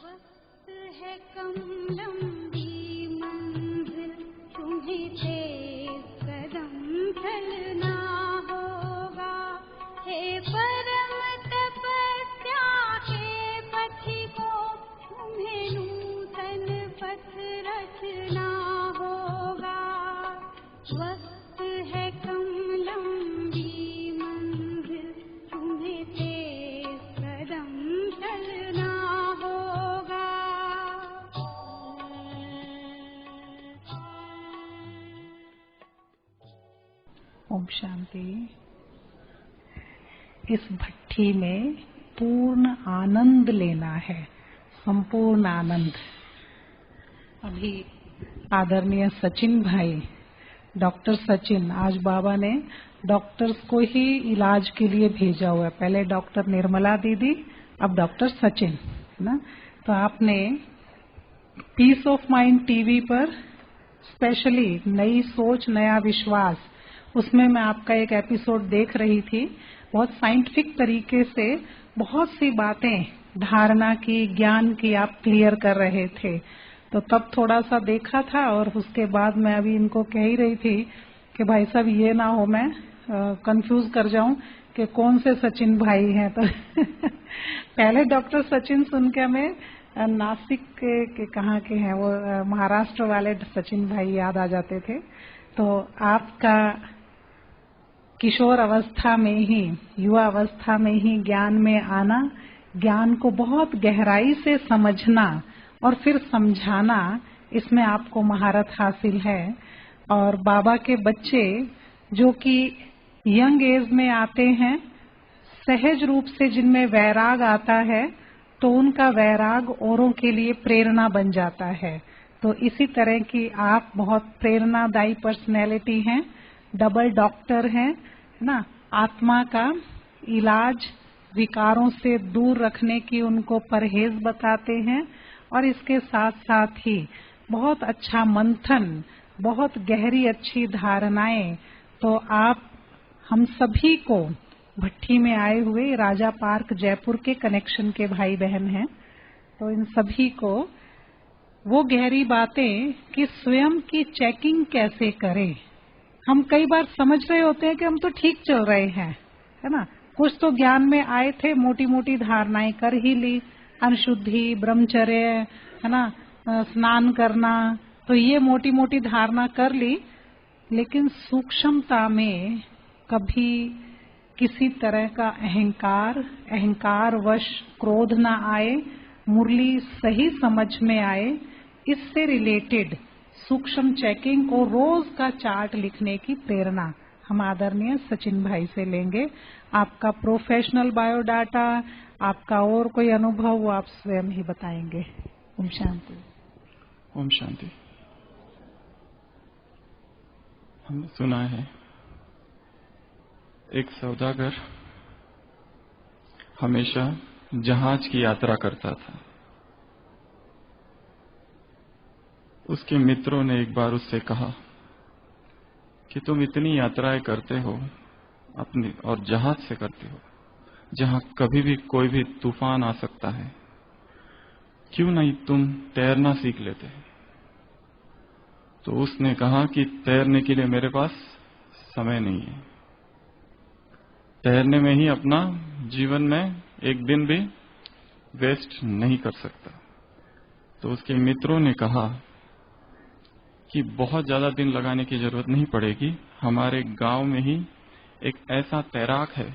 वक्त है कम लंबी मंजिल, तुम्हें तेज कदम चलना होगा। हे परम तपस्या के पथिको, तुम्हें नूतन पथ रचना होगा। वक्त है कम लंबी मंजिल, तुम्हें तेज कदम चलना होगा। ओम शांति। इस भट्ठी में पूर्ण आनंद लेना है, संपूर्ण आनंद। अभी आदरणीय सचिन भाई, डॉक्टर सचिन, आज बाबा ने डॉक्टर्स को ही इलाज के लिए भेजा हुआ है। पहले डॉक्टर निर्मला दीदी, अब डॉक्टर सचिन, ना। तो आपने पीस ऑफ माइंड टीवी पर स्पेशली नई सोच नया विश्वास, उसमें मैं आपका एक एपिसोड देख रही थी। बहुत साइंटिफिक तरीके से बहुत सी बातें धारणा की, ज्ञान की आप क्लियर कर रहे थे। तो तब थोड़ा सा देखा था और उसके बाद मैं अभी इनको कह ही रही थी कि भाई साहब ये ना हो मैं कंफ्यूज कर जाऊं कि कौन से सचिन भाई हैं। तो पहले डॉक्टर सचिन सुन के हमें नासिक के कहाँ के हैं वो, महाराष्ट्र वाले सचिन भाई याद आ जाते थे। तो आपका किशोर अवस्था में ही, युवा अवस्था में ही ज्ञान में आना, ज्ञान को बहुत गहराई से समझना और फिर समझाना, इसमें आपको महारत हासिल है। और बाबा के बच्चे जो कि यंग एज में आते हैं, सहज रूप से जिनमें वैराग आता है, तो उनका वैराग औरों के लिए प्रेरणा बन जाता है। तो इसी तरह की आप बहुत प्रेरणादायी पर्सनैलिटी हैं, डबल डॉक्टर हैं, है ना। आत्मा का इलाज, विकारों से दूर रखने की उनको परहेज बताते हैं और इसके साथ साथ ही बहुत अच्छा मंथन, बहुत गहरी अच्छी धारणाएं। तो आप हम सभी को, भट्ठी में आए हुए राजा पार्क जयपुर के कनेक्शन के भाई बहन हैं, तो इन सभी को वो गहरी बातें कि स्वयं की चेकिंग कैसे करें। हम कई बार समझ रहे होते हैं कि हम तो ठीक चल रहे हैं, है ना। कुछ तो ज्ञान में आए थे, मोटी मोटी धारणाएं कर ही ली, अनशुद्धि, ब्रह्मचर्य, है ना, स्नान करना, तो ये मोटी मोटी धारणा कर ली। लेकिन सूक्ष्मता में कभी किसी तरह का अहंकार वश क्रोध ना आए, मुरली सही समझ में आए, इससे रिलेटेड सूक्ष्म चेकिंग को रोज का चार्ट लिखने की प्रेरणा हम आदरणीय सचिन भाई से लेंगे। आपका प्रोफेशनल बायोडाटा, आपका और कोई अनुभव, वो आप स्वयं ही बताएंगे। ओम शांति। ओम शांति। हमने सुना है एक सौदागर हमेशा जहाज की यात्रा करता था। उसके मित्रों ने एक बार उससे कहा कि तुम इतनी यात्राएं करते हो अपनी, और जहाज से करते हो जहां कभी भी कोई भी तूफान आ सकता है, क्यों नहीं तुम तैरना सीख लेते। तो उसने कहा कि तैरने के लिए मेरे पास समय नहीं है, तैरने में ही अपना जीवन में एक दिन भी वेस्ट नहीं कर सकता। तो उसके मित्रों ने कहा कि बहुत ज्यादा दिन लगाने की जरूरत नहीं पड़ेगी, हमारे गांव में ही एक ऐसा तैराक है,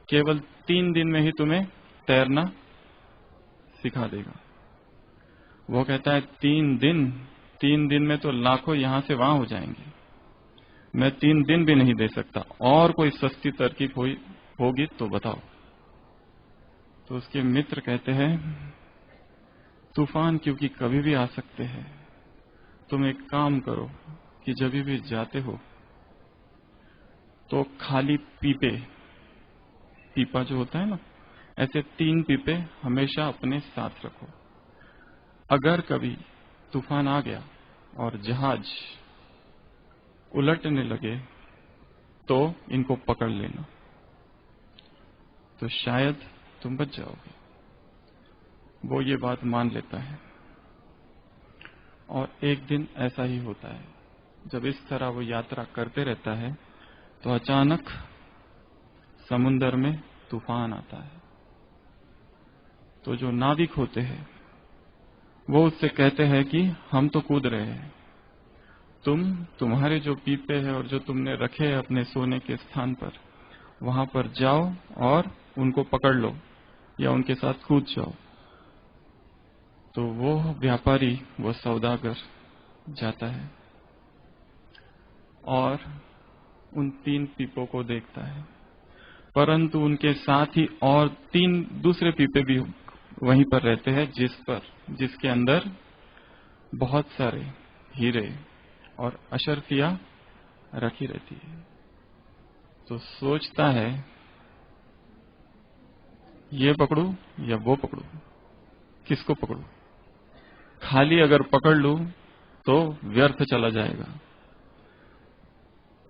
केवल 3 दिन में ही तुम्हें तैरना सिखा देगा। वो कहता है 3 दिन में तो लाखों यहां से वहां हो जाएंगे, मैं 3 दिन भी नहीं दे सकता, और कोई सस्ती तरकीब होगी तो बताओ। तो उसके मित्र कहते हैं तूफान क्योंकि कभी भी आ सकते हैं, तुम एक काम करो कि जब भी जाते हो तो खाली पीपा जो होता है ना, ऐसे 3 पीपे हमेशा अपने साथ रखो। अगर कभी तूफान आ गया और जहाज उलटने लगे तो इनको पकड़ लेना, तो शायद तुम बच जाओगे। वो ये बात मान लेता है। और एक दिन ऐसा ही होता है, जब इस तरह वो यात्रा करते रहता है तो अचानक समुन्दर में तूफान आता है। तो जो नाविक होते हैं वो उससे कहते हैं कि हम तो कूद रहे हैं, तुम्हारे जो पीपे हैं और जो तुमने रखे हैं अपने सोने के स्थान पर, वहां पर जाओ और उनको पकड़ लो या उनके साथ कूद जाओ। तो वो व्यापारी, वो सौदागर जाता है और उन 3 पीपों को देखता है, परंतु उनके साथ ही और 3 दूसरे पीपे भी वहीं पर रहते हैं, जिसके अंदर बहुत सारे हीरे और अशर्फियां रखी रहती है। तो सोचता है ये पकड़ू या वो पकड़ू, किसको पकड़ू? खाली अगर पकड़ लूं तो व्यर्थ चला जाएगा,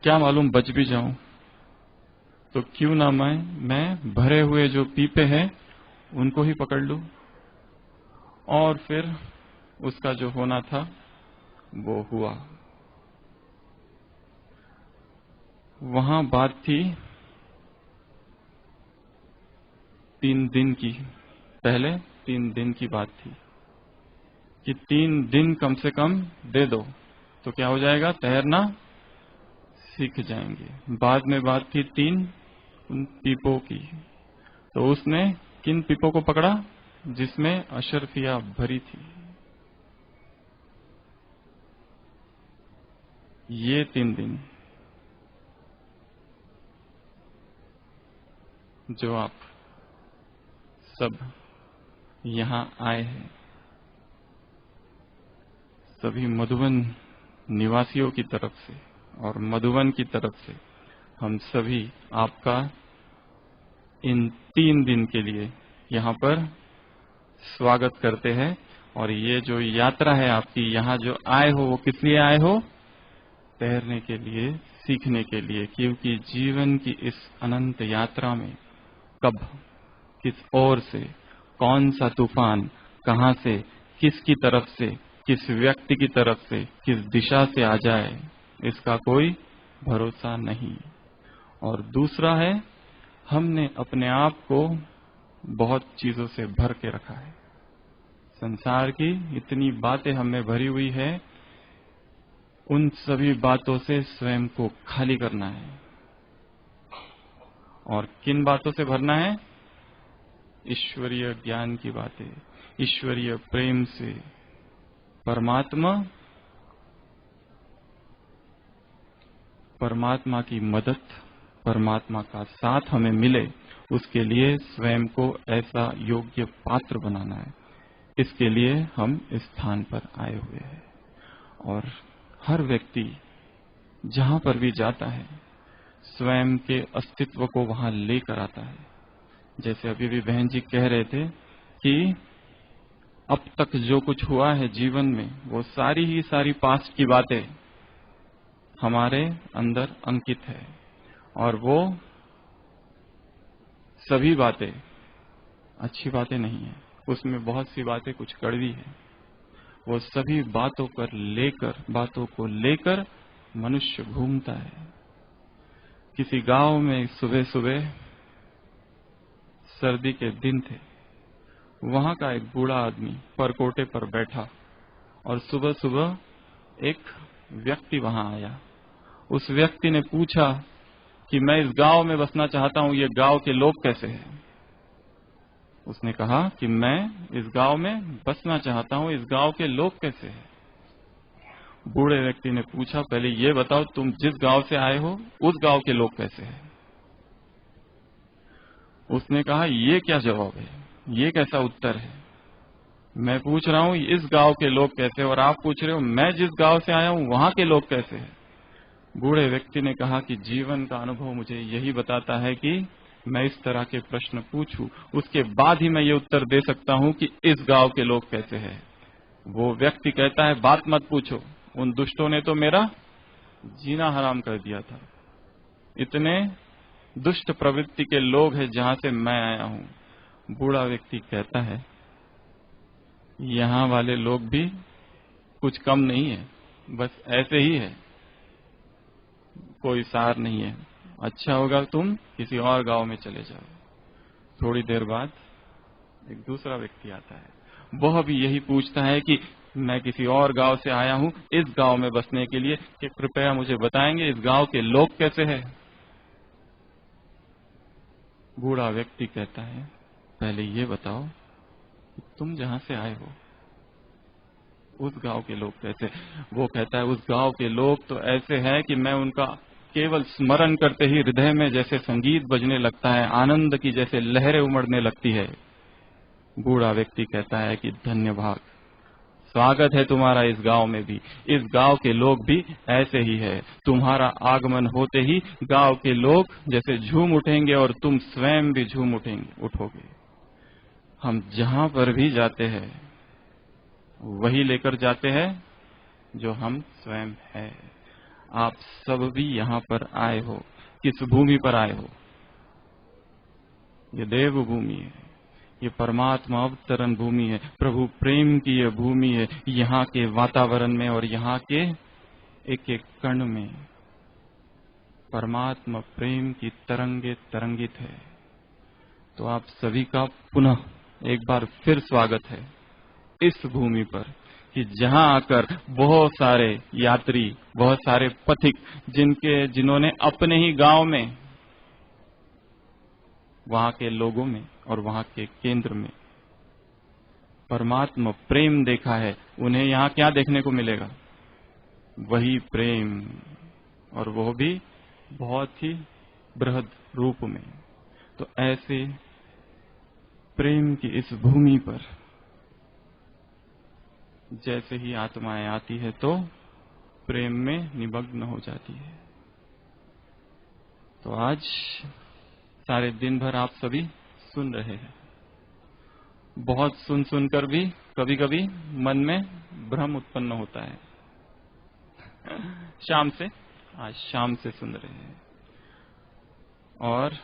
क्या मालूम बच भी जाऊं। तो क्यों ना मैं भरे हुए जो पीपे हैं उनको ही पकड़ लूं। और फिर उसका जो होना था वो हुआ। वहां बात थी 3 दिन की, पहले 3 दिन की बात थी कि 3 दिन कम से कम दे दो तो क्या हो जाएगा, तैरना सीख जाएंगे। बाद में बात थी 3 उन पीपों की। तो उसने किन पीपों को पकड़ा? जिसमें अशर्फिया भरी थी। ये 3 दिन जो आप सब यहां आए हैं, सभी मधुबन निवासियों की तरफ से और मधुबन की तरफ से हम सभी आपका इन 3 दिन के लिए यहाँ पर स्वागत करते हैं। और ये जो यात्रा है आपकी, यहाँ जो आए हो वो किस लिए आए हो? तैरने के लिए, सीखने के लिए। क्योंकि जीवन की इस अनंत यात्रा में कब, किस ओर से, कौन सा तूफान, कहां से, किसकी तरफ से, किस व्यक्ति की तरफ से, किस दिशा से आ जाए, इसका कोई भरोसा नहीं। और दूसरा है, हमने अपने आप को बहुत चीजों से भर के रखा है। संसार की इतनी बातें हमें भरी हुई है, उन सभी बातों से स्वयं को खाली करना है। और किन बातों से भरना है? ईश्वरीय ज्ञान की बातें, ईश्वरीय प्रेम से। परमात्मा की मदद, परमात्मा का साथ हमें मिले, उसके लिए स्वयं को ऐसा योग्य पात्र बनाना है। इसके लिए हम इस स्थान पर आए हुए हैं। और हर व्यक्ति जहां पर भी जाता है स्वयं के अस्तित्व को वहां लेकर आता है। जैसे अभी भी बहन जी कह रहे थे कि अब तक जो कुछ हुआ है जीवन में, वो सारी ही सारी पास्ट की बातें हमारे अंदर अंकित है। और वो सभी बातें अच्छी बातें नहीं है, उसमें बहुत सी बातें कुछ कड़वी है। वो सभी बातों को लेकर मनुष्य घूमता है। किसी गांव में सुबह सुबह सर्दी के दिन थे, वहां का एक बूढ़ा आदमी परकोटे पर बैठा और सुबह सुबह एक व्यक्ति वहां आया। उस व्यक्ति ने पूछा कि मैं इस गांव में बसना चाहता हूं, ये गांव के लोग कैसे हैं? उसने कहा कि मैं इस गांव में बसना चाहता हूं, इस गांव के लोग कैसे हैं? बूढ़े व्यक्ति ने पूछा, पहले ये बताओ तुम जिस गांव से आए हो उस गांव के लोग कैसे हैं? उसने कहा, ये क्या जवाब है, ये कैसा उत्तर है? मैं पूछ रहा हूं इस गांव के लोग कैसे, और आप पूछ रहे हो मैं जिस गांव से आया हूं वहां के लोग कैसे हैं? बूढ़े व्यक्ति ने कहा कि जीवन का अनुभव मुझे यही बताता है कि मैं इस तरह के प्रश्न पूछूं, उसके बाद ही मैं ये उत्तर दे सकता हूं कि इस गांव के लोग कैसे हैं। वो व्यक्ति कहता है, बात मत पूछो, उन दुष्टों ने तो मेरा जीना हराम कर दिया था। इतने दुष्ट प्रवृत्ति के लोग हैं जहां से मैं आया हूं। बूढ़ा व्यक्ति कहता है यहाँ वाले लोग भी कुछ कम नहीं है, बस ऐसे ही है, कोई सार नहीं है। अच्छा होगा तुम किसी और गांव में चले जाओ। थोड़ी देर बाद एक दूसरा व्यक्ति आता है, वह भी यही पूछता है कि मैं किसी और गांव से आया हूं इस गांव में बसने के लिए, कि कृपया मुझे बताएंगे इस गांव के लोग कैसे हैं। बूढ़ा व्यक्ति कहता है, पहले ये बताओ कि तुम जहां से आए हो उस गांव के लोग कैसे। वो कहता है, उस गांव के लोग तो ऐसे हैं कि मैं उनका केवल स्मरण करते ही हृदय में जैसे संगीत बजने लगता है, आनंद की जैसे लहरें उमड़ने लगती है। बूढ़ा व्यक्ति कहता है कि धन्यवाद, स्वागत है तुम्हारा इस गांव में भी। इस गांव के लोग भी ऐसे ही है। तुम्हारा आगमन होते ही गांव के लोग जैसे झूम उठेंगे और तुम स्वयं भी झूम उठोगे। हम जहां पर भी जाते हैं वही लेकर जाते हैं जो हम स्वयं है। आप सब भी यहाँ पर आए हो, किस भूमि पर आए हो? ये देव भूमि है, ये परमात्मा अवतरण भूमि है, प्रभु प्रेम की ये भूमि है। यहाँ के वातावरण में और यहाँ के एक एक कण में परमात्मा प्रेम की तरंगे तरंगित है। तो आप सभी का पुनः एक बार फिर स्वागत है इस भूमि पर, कि जहां आकर बहुत सारे यात्री, बहुत सारे पथिक, जिन्होंने अपने ही गांव में, वहां के लोगों में और वहां के केंद्र में परमात्मा प्रेम देखा है, उन्हें यहाँ क्या देखने को मिलेगा? वही प्रेम, और वो भी बहुत ही बृहद रूप में। तो ऐसे प्रेम की इस भूमि पर जैसे ही आत्माएं आती है तो प्रेम में निमग्न हो जाती है। तो आज सारे दिन भर आप सभी सुन रहे हैं। बहुत सुन सुनकर भी कभी कभी मन में भ्रम उत्पन्न होता है। आज शाम से सुन रहे हैं। और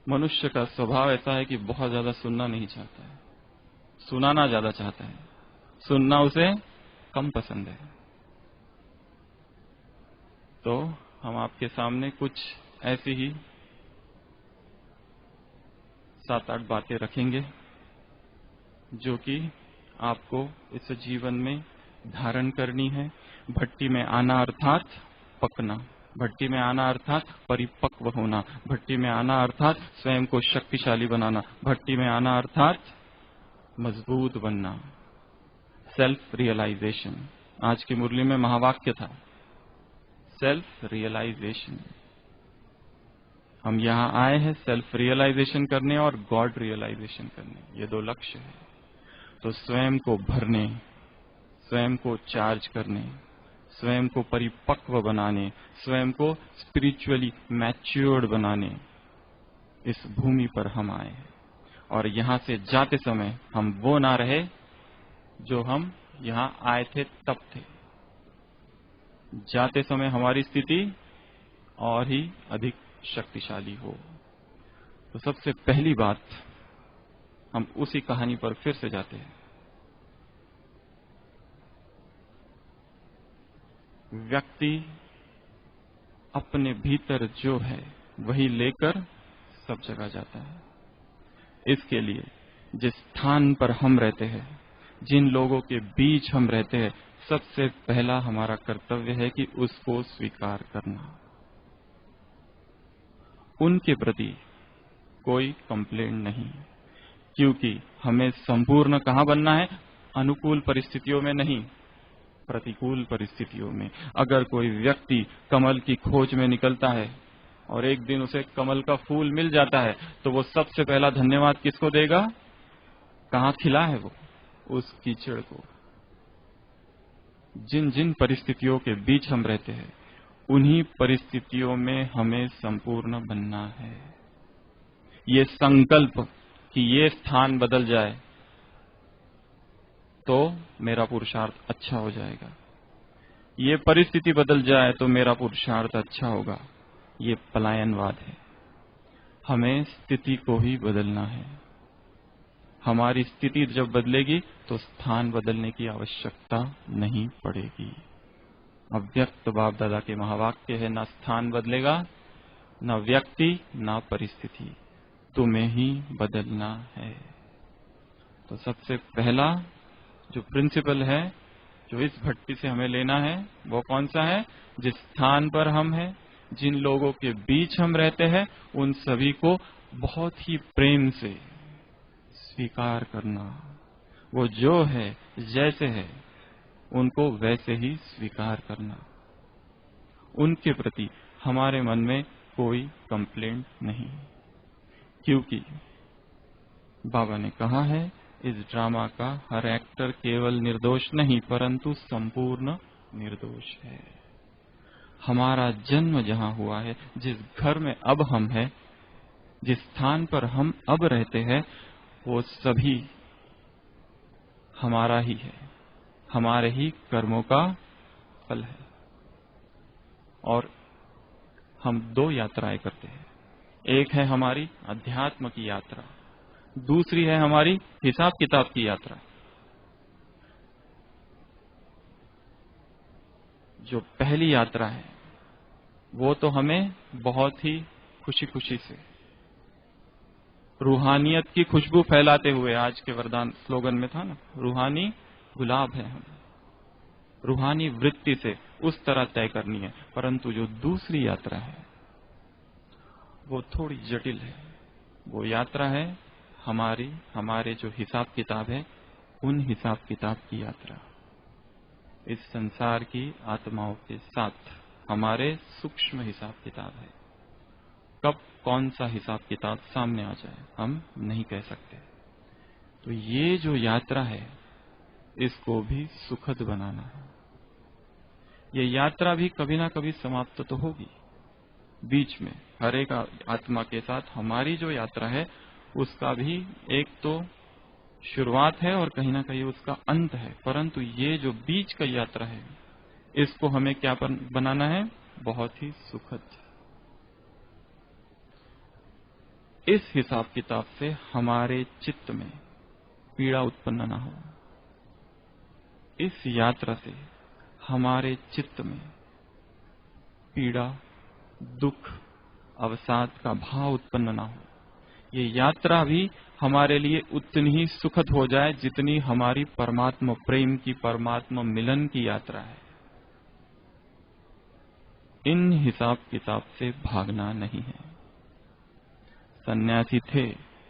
मनुष्य का स्वभाव ऐसा है कि बहुत ज्यादा सुनना नहीं चाहता है, सुनाना ज्यादा चाहता है, सुनना उसे कम पसंद है। तो हम आपके सामने कुछ ऐसी ही 7-8 बातें रखेंगे जो कि आपको इस जीवन में धारण करनी है। भट्टी में आना अर्थात पकना, भट्टी में आना अर्थात परिपक्व होना, भट्टी में आना अर्थात स्वयं को शक्तिशाली बनाना, भट्टी में आना अर्थात मजबूत बनना, सेल्फ रियलाइजेशन। आज की मुरली में महावाक्य था सेल्फ रियलाइजेशन। हम यहाँ आए हैं सेल्फ रियलाइजेशन करने और गॉड रियलाइजेशन करने, ये 2 लक्ष्य है। तो स्वयं को भरने, स्वयं को चार्ज करने, स्वयं को परिपक्व बनाने, स्वयं को स्पिरिचुअली मैच्योर्ड बनाने इस भूमि पर हम आए हैं। और यहाँ से जाते समय हम वो ना रहे जो हम यहाँ आए थे तब थे। जाते समय हमारी स्थिति और ही अधिक शक्तिशाली हो। तो सबसे पहली बात, हम उसी कहानी पर फिर से जाते हैं। व्यक्ति अपने भीतर जो है वही लेकर सब जगह जाता है। इसके लिए जिस स्थान पर हम रहते हैं, जिन लोगों के बीच हम रहते हैं, सबसे पहला हमारा कर्तव्य है कि उसको स्वीकार करना। उनके प्रति कोई कंप्लेंट नहीं, क्योंकि हमें संपूर्ण कहां बनना है? अनुकूल परिस्थितियों में नहीं, प्रतिकूल परिस्थितियों में। अगर कोई व्यक्ति कमल की खोज में निकलता है और एक दिन उसे कमल का फूल मिल जाता है, तो वो सबसे पहला धन्यवाद किसको देगा? कहाँ खिला है वो? उस कीचड़ को। जिन जिन परिस्थितियों के बीच हम रहते हैं, उन्हीं परिस्थितियों में हमें संपूर्ण बनना है। ये संकल्प कि ये स्थान बदल जाए तो मेरा पुरुषार्थ अच्छा हो जाएगा, ये परिस्थिति बदल जाए तो मेरा पुरुषार्थ अच्छा होगा, ये पलायनवाद है। हमें स्थिति को ही बदलना है, हमारी स्थिति जब बदलेगी तो स्थान बदलने की आवश्यकता नहीं पड़ेगी। अव्यक्त बाप दादा के महावाक्य है, ना स्थान बदलेगा, ना व्यक्ति, ना परिस्थिति, तुम्हें ही बदलना है। तो सबसे पहला जो प्रिंसिपल है जो इस भट्टी से हमें लेना है वो कौन सा है? जिस स्थान पर हम हैं, जिन लोगों के बीच हम रहते हैं, उन सभी को बहुत ही प्रेम से स्वीकार करना। वो जो है, जैसे है, उनको वैसे ही स्वीकार करना। उनके प्रति हमारे मन में कोई कंप्लेंट नहीं, क्योंकि बाबा ने कहा है इस ड्रामा का हर एक्टर केवल निर्दोष नहीं परंतु संपूर्ण निर्दोष है। हमारा जन्म जहां हुआ है, जिस घर में अब हम हैं, जिस स्थान पर हम अब रहते हैं, वो सभी हमारा ही है, हमारे ही कर्मों का फल है। और हम दो यात्राएं करते हैं, एक है हमारी अध्यात्म की यात्रा, दूसरी है हमारी हिसाब किताब की यात्रा। जो पहली यात्रा है वो तो हमें बहुत ही खुशी खुशी से रूहानियत की खुशबू फैलाते हुए, आज के वरदान स्लोगन में था ना, रूहानी गुलाब है हम, रूहानी वृत्ति से उस तरह तय करनी है। परंतु जो दूसरी यात्रा है वो थोड़ी जटिल है। वो यात्रा है हमारे जो हिसाब किताब है, उन हिसाब किताब की यात्रा। इस संसार की आत्माओं के साथ हमारे सूक्ष्म हिसाब किताब है। कब कौन सा हिसाब किताब सामने आ जाए हम नहीं कह सकते। तो ये जो यात्रा है, इसको भी सुखद बनाना है। ये यात्रा भी कभी ना कभी समाप्त तो होगी। बीच में हर एक आत्मा के साथ हमारी जो यात्रा है, उसका भी एक तो शुरुआत है और कहीं ना कहीं उसका अंत है। परंतु ये जो बीच का यात्रा है, इसको हमें क्या बनाना है? बहुत ही सुखद। इस हिसाब किताब से हमारे चित्त में पीड़ा उत्पन्न न हो। इस यात्रा से हमारे चित्त में पीड़ा, दुख, अवसाद का भाव उत्पन्न न हो। ये यात्रा भी हमारे लिए उतनी ही सुखद हो जाए जितनी हमारी परमात्मा प्रेम की, परमात्मा मिलन की यात्रा है। इन हिसाब किताब से भागना नहीं है। सन्यासी थे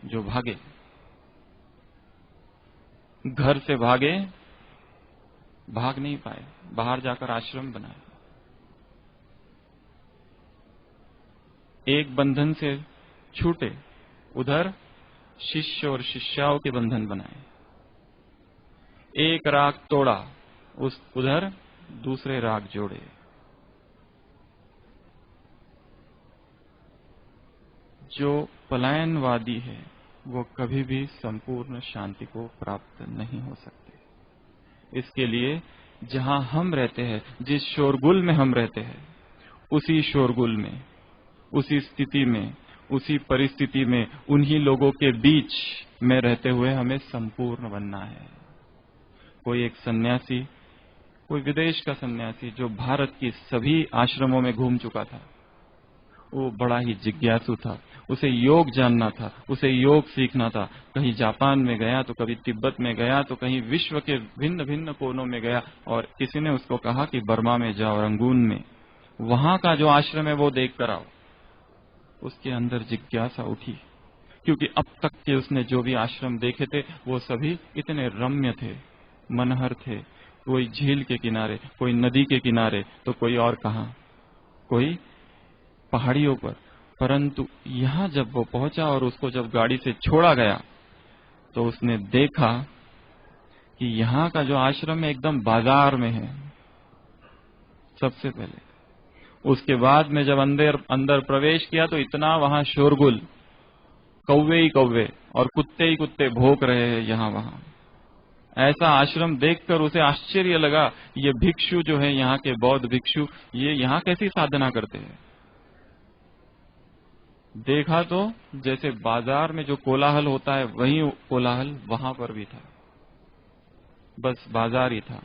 जो भागे, घर से भागे, भाग नहीं पाए, बाहर जाकर आश्रम बनाए। एक बंधन से छूटे, उधर शिष्य और शिष्याओं के बंधन बनाए। एक राग तोड़ा, उधर दूसरे राग जोड़े। जो पलायनवादी है वो कभी भी संपूर्ण शांति को प्राप्त नहीं हो सकते। इसके लिए जहां हम रहते हैं, जिस शोरगुल में हम रहते हैं, उसी शोरगुल में, उसी स्थिति में, उसी परिस्थिति में, उन्हीं लोगों के बीच में रहते हुए हमें संपूर्ण बनना है। कोई एक सन्यासी, कोई विदेश का सन्यासी जो भारत की सभी आश्रमों में घूम चुका था, वो बड़ा ही जिज्ञासु था। उसे योग जानना था, उसे योग सीखना था। कहीं जापान में गया तो कभी तिब्बत में गया तो कहीं विश्व के भिन्न भिन्न कोनों में गया, और किसी ने उसको कहा कि बर्मा में जाओ, रंगून में, वहां का जो आश्रम है वो देख कर आओ। उसके अंदर जिज्ञासा उठी, क्योंकि अब तक के उसने जो भी आश्रम देखे थे वो सभी इतने रम्य थे, मनहर थे। कोई झील के किनारे, कोई नदी के किनारे, तो कोई और कहां, कोई पहाड़ियों पर। परंतु यहां जब वो पहुंचा और उसको जब गाड़ी से छोड़ा गया तो उसने देखा कि यहां का जो आश्रम है एकदम बाजार में है सबसे पहले। उसके बाद में जब अंदर प्रवेश किया तो इतना वहां शोरगुल, कौवे ही कौवे और कुत्ते ही कुत्ते भौंक रहे हैं यहां वहां। ऐसा आश्रम देखकर उसे आश्चर्य लगा, ये भिक्षु जो है, यहाँ के बौद्ध भिक्षु, ये यहाँ कैसी साधना करते हैं। देखा तो जैसे बाजार में जो कोलाहल होता है वही कोलाहल वहां पर भी था, बस बाजार ही था,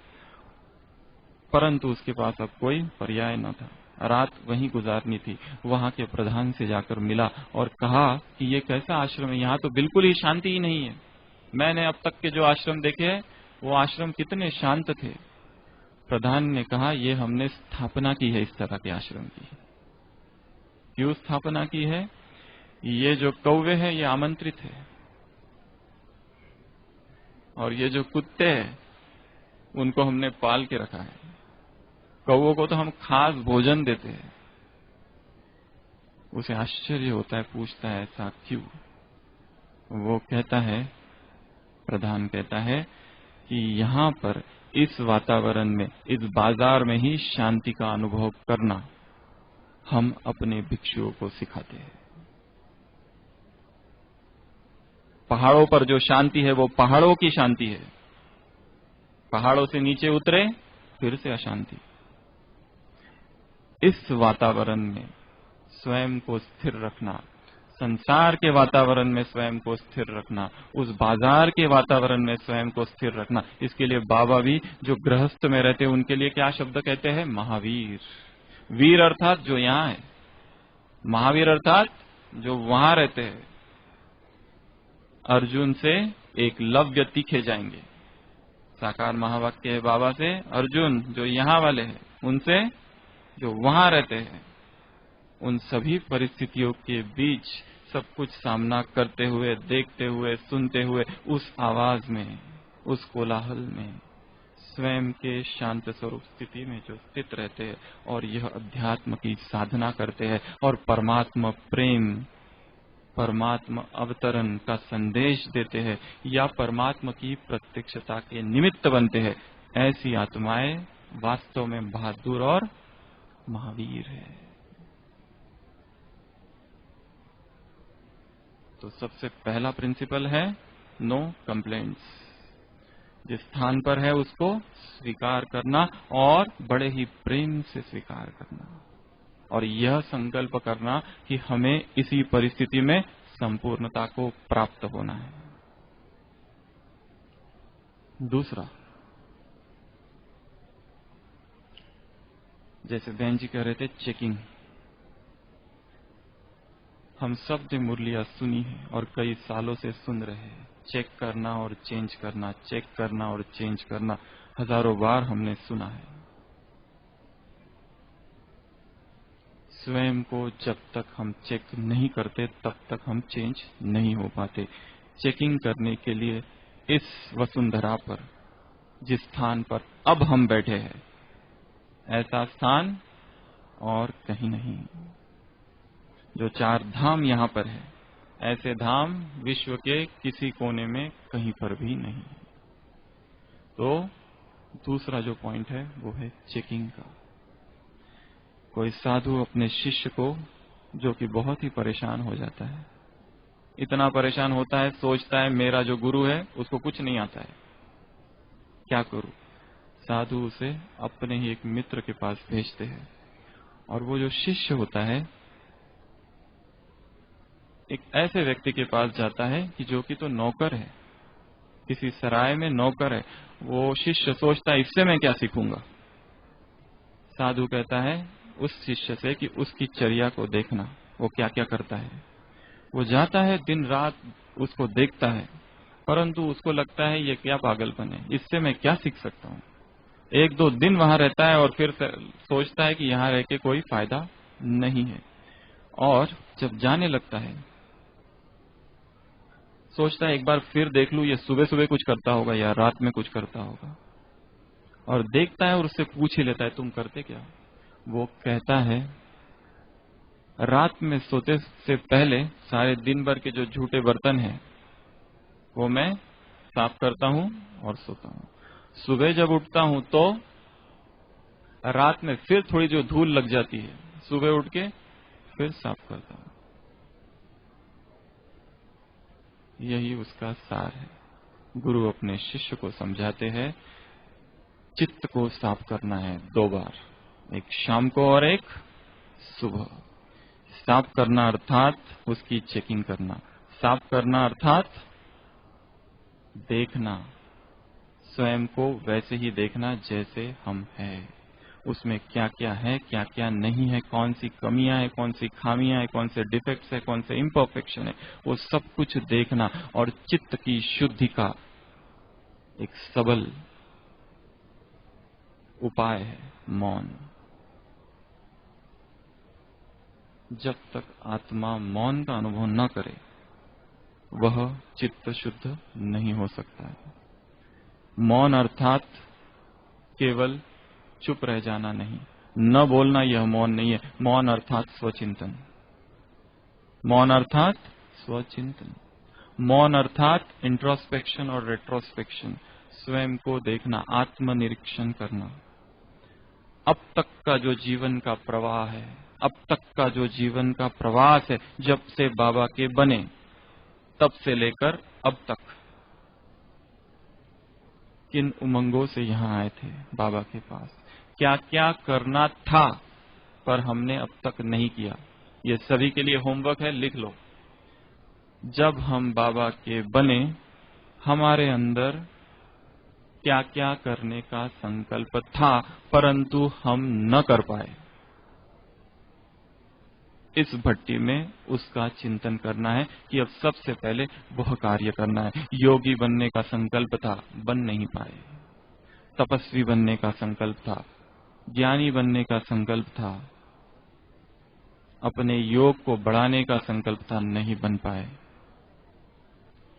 परंतु उसके पास अब कोई पर्याय न था। रात वहीं गुजारनी थी। वहां के प्रधान से जाकर मिला और कहा कि ये कैसा आश्रम है, यहाँ तो बिल्कुल ही शांति ही नहीं है। मैंने अब तक के जो आश्रम देखे हैं वो आश्रम कितने शांत थे। प्रधान ने कहा, ये हमने स्थापना की है इस तरह के आश्रम की। क्यों स्थापना की है? ये जो कौवे हैं ये आमंत्रित है, और ये जो कुत्ते हैं उनको हमने पाल के रखा है। कौवों को तो हम खास भोजन देते हैं। उसे आश्चर्य होता है, पूछता है ऐसा क्यों? वो कहता है, प्रधान कहता है कि यहाँ पर इस वातावरण में, इस बाजार में ही शांति का अनुभव करना हम अपने भिक्षुओं को सिखाते हैं। पहाड़ों पर जो शांति है वो पहाड़ों की शांति है। पहाड़ों से नीचे उतरे फिर से अशांति। इस वातावरण में स्वयं को स्थिर रखना, संसार के वातावरण में स्वयं को स्थिर रखना, उस बाजार के वातावरण में स्वयं को स्थिर रखना, इसके लिए बाबा भी जो गृहस्थ में रहते हैं उनके लिए क्या शब्द कहते हैं? महावीर। वीर अर्थात जो यहाँ है, महावीर अर्थात जो वहां रहते हैं। अर्जुन से एकलव्य तीखे जाएंगे। साकार महावाक्य है बाबा से, अर्जुन जो यहाँ वाले हैं उनसे जो वहां रहते हैं। उन सभी परिस्थितियों के बीच सब कुछ सामना करते हुए, देखते हुए, सुनते हुए, उस आवाज में, उस कोलाहल में स्वयं के शांत स्वरूप स्थिति में जो स्थित रहते हैं और यह अध्यात्म की साधना करते हैं और परमात्मा प्रेम, परमात्मा अवतरण का संदेश देते हैं या परमात्मा की प्रत्यक्षता के निमित्त बनते हैं, ऐसी आत्माएं वास्तव में बहादुर और महावीर है। तो सबसे पहला प्रिंसिपल है नो कंप्लेंट्स। जिस स्थान पर है उसको स्वीकार करना और बड़े ही प्रेम से स्वीकार करना, और यह संकल्प करना कि हमें इसी परिस्थिति में संपूर्णता को प्राप्त होना है। दूसरा, जैसे बहन जी कह रहे थे, चेकिंग। हम सब ने मुरलियां सुनी है और कई सालों से सुन रहे हैं। चेक करना और चेंज करना, चेक करना और चेंज करना, हजारों बार हमने सुना है। स्वयं को जब तक हम चेक नहीं करते तब तक हम चेंज नहीं हो पाते। चेकिंग करने के लिए इस वसुंधरा पर, जिस स्थान पर अब हम बैठे हैं, ऐसा स्थान और कहीं नहीं। जो 4 धाम यहाँ पर है, ऐसे धाम विश्व के किसी कोने में कहीं पर भी नहीं। तो दूसरा जो पॉइंट है वो है चेकिंग का। कोई साधु अपने शिष्य को, जो कि बहुत ही परेशान हो जाता है, इतना परेशान होता है, सोचता है मेरा जो गुरु है उसको कुछ नहीं आता है, क्या करूं? साधु उसे अपने ही एक मित्र के पास भेजते हैं, और वो जो शिष्य होता है एक ऐसे व्यक्ति के पास जाता है कि जो कि तो नौकर है, किसी सराय में नौकर है। वो शिष्य सोचता है इससे मैं क्या सीखूंगा। साधु कहता है उस शिष्य से कि उसकी चर्या को देखना, वो क्या क्या करता है। वो जाता है, दिन रात उसको देखता है, परंतु उसको लगता है ये क्या पागलपन है, इससे मैं क्या सीख सकता हूँ। 1-2 दिन वहां रहता है और फिर सोचता है कि यहाँ रह के कोई फायदा नहीं है, और जब जाने लगता है सोचता है एक बार फिर देख लूं, ये सुबह सुबह कुछ करता होगा या रात में कुछ करता होगा, और देखता है और उससे पूछ ही लेता है तुम करते क्या। वो कहता है रात में सोते से पहले सारे दिन भर के जो झूठे बर्तन हैं वो मैं साफ करता हूं और सोता हूं। सुबह जब उठता हूं तो रात में फिर थोड़ी जो धूल लग जाती है, सुबह उठ के फिर साफ करता हूं। यही उसका सार है। गुरु अपने शिष्य को समझाते हैं चित्त को साफ करना है 2 बार, एक शाम को और एक सुबह। साफ करना अर्थात उसकी चेकिंग करना, साफ करना अर्थात देखना, स्वयं को वैसे ही देखना जैसे हम हैं, उसमें क्या क्या है, क्या क्या नहीं है, कौन सी कमियां है, कौन सी खामियां है, कौन से डिफेक्ट्स है, कौन से इम्परफेक्शन है, वो सब कुछ देखना। और चित्त की शुद्धि का एक सबल उपाय है मौन। जब तक आत्मा मौन का अनुभव न करे वह चित्त शुद्ध नहीं हो सकता है। मौन अर्थात केवल चुप रह जाना नहीं, न बोलना, यह मौन नहीं है। मौन अर्थात स्वचिंतन, मौन अर्थात स्वचिंतन, मौन अर्थात इंट्रोस्पेक्शन और रेट्रोस्पेक्शन, स्वयं को देखना, आत्मनिरीक्षण करना। अब तक का जो जीवन का प्रवाह है, अब तक का जो जीवन का प्रवास है, जब से बाबा के बने तब से लेकर अब तक, किन उमंगों से यहाँ आए थे बाबा के पास, क्या क्या करना था पर हमने अब तक नहीं किया। ये सभी के लिए होमवर्क है, लिख लो। जब हम बाबा के बने हमारे अंदर क्या क्या करने का संकल्प था परंतु हम न कर पाए। इस भट्टी में उसका चिंतन करना है कि अब सबसे पहले वह कार्य करना है। योगी बनने का संकल्प था, बन नहीं पाए। तपस्वी बनने का संकल्प था, ज्ञानी बनने का संकल्प था, अपने योग को बढ़ाने का संकल्प था, नहीं बन पाए।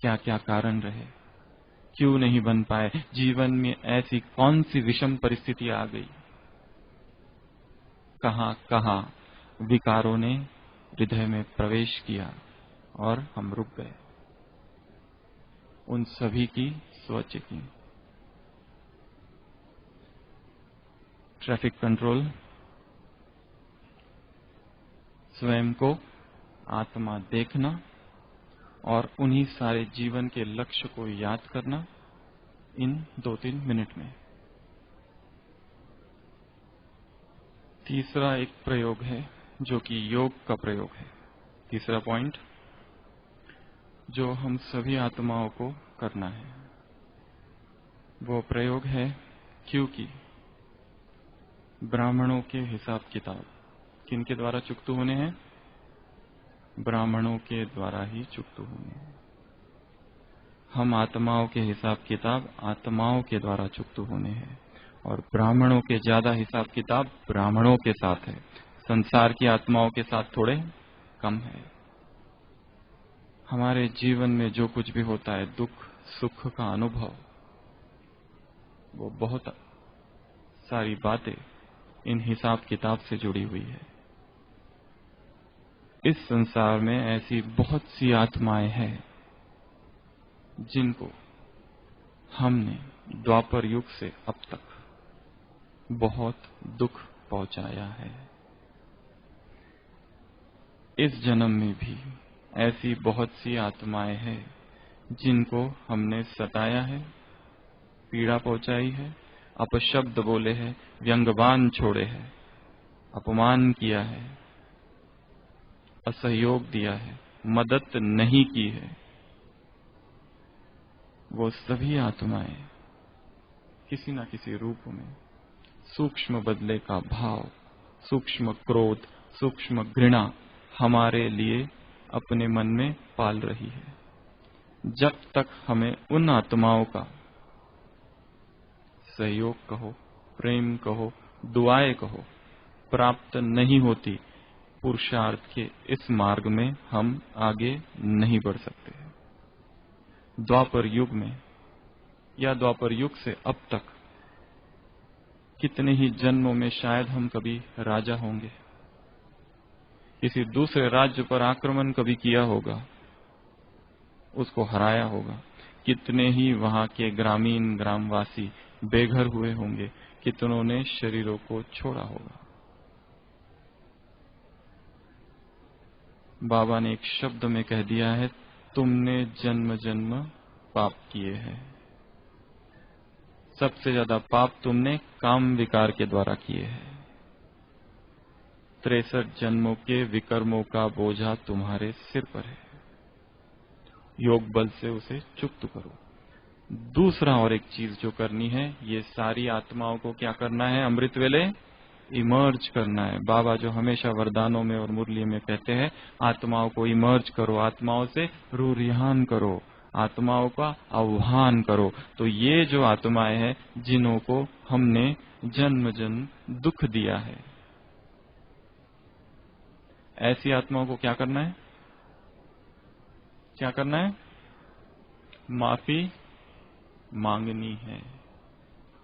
क्या क्या कारण रहे, क्यों नहीं बन पाए? जीवन में ऐसी कौन सी विषम परिस्थिति आ गई, कहां कहां विकारों ने हृदय में प्रवेश किया और हम रुक गए। उन सभी की स्वचेकिंग। ट्रैफिक कंट्रोल, स्वयं को आत्मा देखना और उन्हीं सारे जीवन के लक्ष्य को याद करना इन 2-3 मिनट में। तीसरा एक प्रयोग है जो कि योग का प्रयोग है। तीसरा पॉइंट जो हम सभी आत्माओं को करना है वो प्रयोग है, क्योंकि ब्राह्मणों के हिसाब किताब किनके द्वारा चुकत होने हैं? ब्राह्मणों के द्वारा ही चुकत होने हैं। हम आत्माओं के हिसाब किताब आत्माओं के द्वारा चुकत होने हैं और ब्राह्मणों के ज्यादा हिसाब किताब ब्राह्मणों के साथ है, संसार की आत्माओं के साथ थोड़े कम है। हमारे जीवन में जो कुछ भी होता है, दुख सुख का अनुभव, वो बहुत सारी बातें इन हिसाब किताब से जुड़ी हुई है। इस संसार में ऐसी बहुत सी आत्माएं हैं जिनको हमने द्वापर युग से अब तक बहुत दुख पहुंचाया है। इस जन्म में भी ऐसी बहुत सी आत्माएं हैं जिनको हमने सताया है, पीड़ा पहुंचाई है, अपशब्द बोले हैं, व्यंग्यबाण छोड़े हैं, अपमान किया है, असहयोग दिया है, मदद नहीं की है। वो सभी आत्माएं किसी न किसी रूप में सूक्ष्म बदले का भाव, सूक्ष्म क्रोध, सूक्ष्म घृणा हमारे लिए अपने मन में पाल रही है। जब तक हमें उन आत्माओं का सहयोग कहो, प्रेम कहो, दुआएं कहो, प्राप्त नहीं होती, पुरुषार्थ के इस मार्ग में हम आगे नहीं बढ़ सकते। द्वापर युग में या द्वापर युग से अब तक कितने ही जन्मों में शायद हम कभी राजा होंगे, किसी दूसरे राज्य पर आक्रमण कभी किया होगा, उसको हराया होगा। कितने ही वहां के ग्रामीण ग्रामवासी बेघर हुए होंगे, कितनों ने शरीरों को छोड़ा होगा। बाबा ने एक शब्द में कह दिया है, तुमने जन्म जन्म पाप किए हैं। सबसे ज्यादा पाप तुमने काम विकार के द्वारा किए हैं। 63 जन्मों के विकर्मों का बोझा तुम्हारे सिर पर है। योग बल से उसे चुक्त करो। दूसरा और एक चीज जो करनी है, ये सारी आत्माओं को क्या करना है? अमृत वेले इमर्ज करना है। बाबा जो हमेशा वरदानों में और मुरली में कहते हैं, आत्माओं को इमर्ज करो, आत्माओं से रूरिहान करो, आत्माओं का आह्वान करो। तो ये जो आत्माएं हैं जिन्हों को हमने जन्म जन्म दुख दिया है, ऐसी आत्माओं को क्या करना है? क्या करना है? माफी मांगनी है।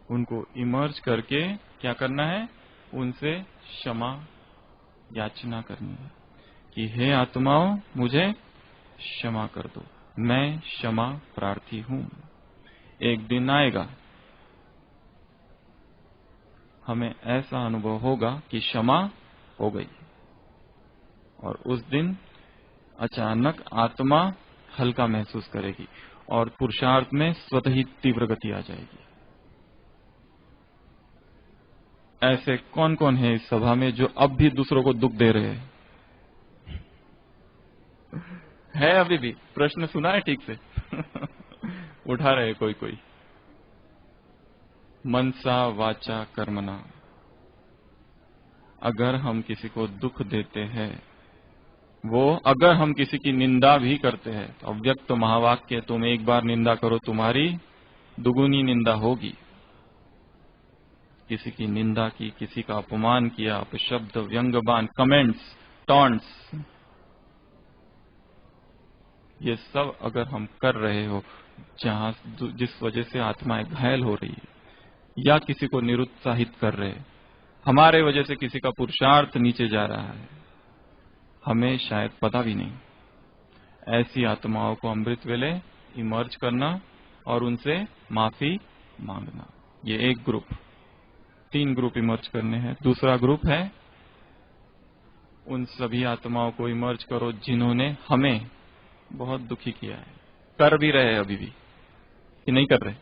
उनको इमर्ज करके क्या करना है? उनसे क्षमा याचना करनी है कि हे आत्माओं, मुझे क्षमा कर दो, मैं क्षमा प्रार्थी हूं। एक दिन आएगा हमें ऐसा अनुभव होगा कि क्षमा हो गई, और उस दिन अचानक आत्मा हल्का महसूस करेगी और पुरुषार्थ में स्वतः ही तीव्र गति आ जाएगी। ऐसे कौन कौन है इस सभा में जो अब भी दूसरों को दुख दे रहे हैं? है अभी भी? प्रश्न सुना है ठीक से? उठा रहे कोई कोई। मनसा वाचा कर्मणा, अगर हम किसी को दुख देते हैं, वो अगर हम किसी की निंदा भी करते हैं, तो अव्यक्त महावाक्य, तुम एक बार निंदा करो तुम्हारी दुगुनी निंदा होगी। किसी की निंदा की, किसी का अपमान किया, अपशब्द, व्यंग्यबान, कमेंट्स, टॉन्ट्स, ये सब अगर हम कर रहे हो, जहां जिस वजह से आत्माएं घायल हो रही है, या किसी को निरुत्साहित कर रहे, हमारे वजह से किसी का पुरुषार्थ नीचे जा रहा है, हमें शायद पता भी नहीं, ऐसी आत्माओं को अमृत वेले इमर्ज करना और उनसे माफी मांगना। ये एक ग्रुप। 3 ग्रुप इमर्ज करने हैं। दूसरा ग्रुप है, उन सभी आत्माओं को इमर्ज करो जिन्होंने हमें बहुत दुखी किया है। कर भी रहे हैं अभी भी कि नहीं कर रहे?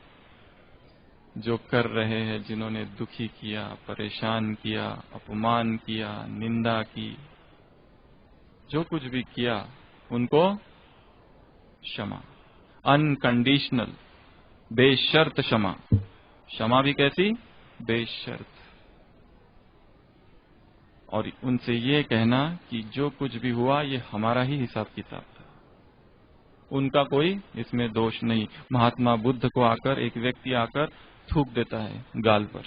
जो कर रहे हैं, जिन्होंने दुखी किया, परेशान किया, अपमान किया, निंदा की, जो कुछ भी किया, उनको क्षमा, अनकंडीशनल, बेशर्त क्षमा। क्षमा भी कैसी? बेशर्त। और उनसे ये कहना कि जो कुछ भी हुआ ये हमारा ही हिसाब किताब था, उनका कोई इसमें दोष नहीं। महात्मा बुद्ध को आकर एक व्यक्ति आकर थूक देता है गाल पर,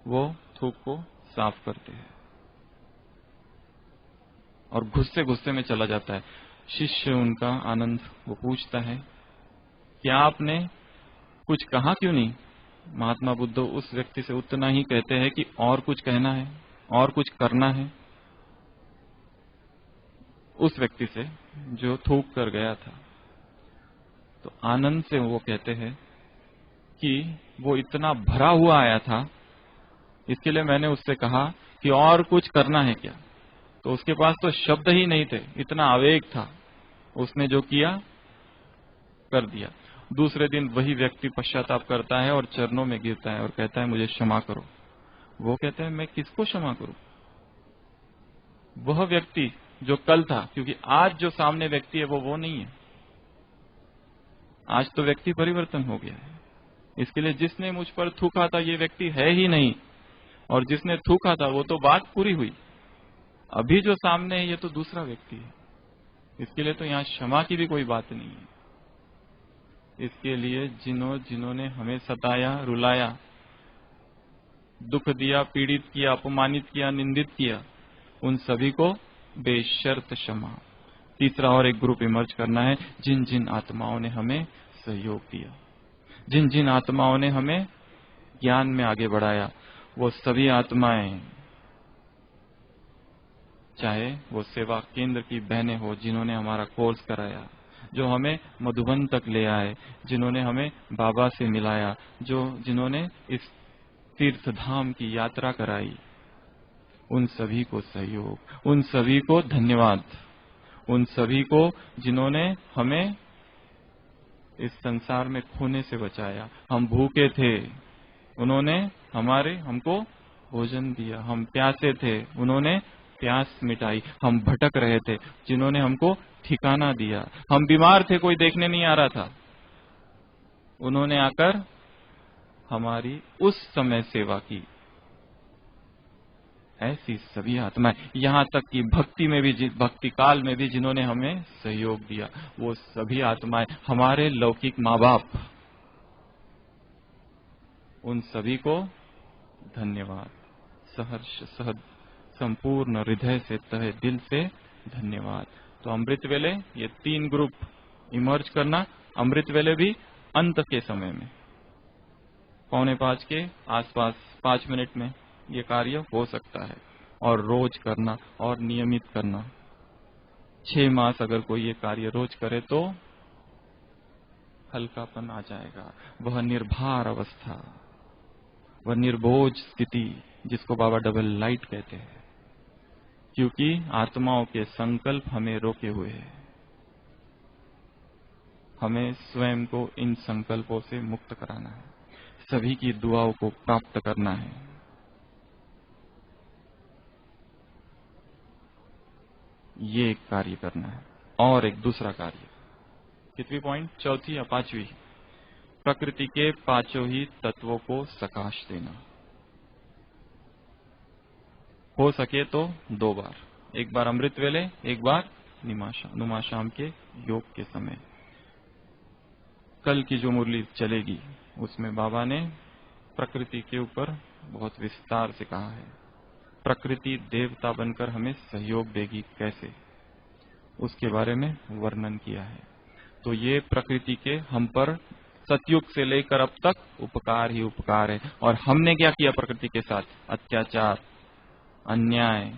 वो थूक को साफ करते हैं और गुस्से गुस्से में चला जाता है। शिष्य उनका आनंद, वो पूछता है कि आपने कुछ कहा क्यों नहीं? महात्मा बुद्ध उस व्यक्ति से उतना ही कहते हैं कि और कुछ कहना है, और कुछ करना है। उस व्यक्ति से जो थूक कर गया था, तो आनंद से वो कहते हैं कि वो इतना भरा हुआ आया था, इसके लिए मैंने उससे कहा कि और कुछ करना है क्या, तो उसके पास तो शब्द ही नहीं थे, इतना आवेग था। उसने जो किया कर दिया। दूसरे दिन वही व्यक्ति पश्चाताप करता है और चरणों में गिरता है और कहता है मुझे क्षमा करो। वो कहते हैं मैं किसको क्षमा करूं? वह व्यक्ति जो कल था, क्योंकि आज जो सामने व्यक्ति है वो नहीं है। आज तो व्यक्ति परिवर्तन हो गया है। इसके लिए जिसने मुझ पर थूका था ये व्यक्ति है ही नहीं, और जिसने थूका था वो तो बात पूरी हुई। अभी जो सामने है ये तो दूसरा व्यक्ति है। इसके लिए तो यहाँ क्षमा की भी कोई बात नहीं है। इसके लिए जिन्होंने हमें सताया, रुलाया, दुख दिया, पीड़ित किया, अपमानित किया, निंदित किया, उन सभी को बेशर्त क्षमा। तीसरा और एक ग्रुप इमर्ज करना है, जिन जिन आत्माओं ने हमें सहयोग दिया, जिन जिन आत्माओं ने हमें ज्ञान में आगे बढ़ाया, वो सभी आत्माएं, चाहे वो सेवा केंद्र की बहनें हो जिन्होंने हमारा कोर्स कराया, जो हमें मधुबन तक ले आए, जिन्होंने हमें बाबा से मिलाया, जिन्होंने इस तीर्थ धाम की यात्रा कराई, उन सभी को सहयोग, उन सभी को धन्यवाद, उन सभी को जिन्होंने हमें इस संसार में खोने से बचाया। हम भूखे थे, उन्होंने हमको भोजन दिया। हम प्यासे थे, उन्होंने प्यास मिटाई। हम भटक रहे थे, जिन्होंने हमको ठिकाना दिया। हम बीमार थे, कोई देखने नहीं आ रहा था, उन्होंने आकर हमारी उस समय सेवा की। ऐसी सभी आत्माएं, यहाँ तक कि भक्ति में भी, भक्ति काल में भी जिन्होंने हमें सहयोग दिया, वो सभी आत्माएं हमारे लौकिक माँ बाप, उन सभी को धन्यवाद, सहर्ष सहद संपूर्ण हृदय से, तहे दिल से धन्यवाद। तो अमृत वेले ये 3 ग्रुप इमर्ज करना। अमृत वेले भी अंत के समय में 4:45 के आसपास 5 मिनट में ये कार्य हो सकता है, और रोज करना और नियमित करना। 6 मास अगर कोई ये कार्य रोज करे तो हल्कापन आ जाएगा, वह निर्भर अवस्था, वह निर्बोझ स्थिति, जिसको बाबा डबल लाइट कहते हैं। क्योंकि आत्माओं के संकल्प हमें रोके हुए हैं, हमें स्वयं को इन संकल्पों से मुक्त कराना है, सभी की दुआओं को प्राप्त करना है। ये एक कार्य करना है। और एक दूसरा कार्य, कितनी पॉइंट, 4थी या 5वीं, प्रकृति के 5 ही तत्वों को सकाश देना। हो सके तो 2 बार, एक बार अमृत वेले, एक बार नुमाशाम के योग के समय। कल की जो मुरली चलेगी उसमें बाबा ने प्रकृति के ऊपर बहुत विस्तार से कहा है। प्रकृति देवता बनकर हमें सहयोग देगी कैसे, उसके बारे में वर्णन किया है। तो ये प्रकृति के हम पर सतयुग से लेकर अब तक उपकार ही उपकार है। और हमने क्या किया प्रकृति के साथ, अत्याचार, अन्याय,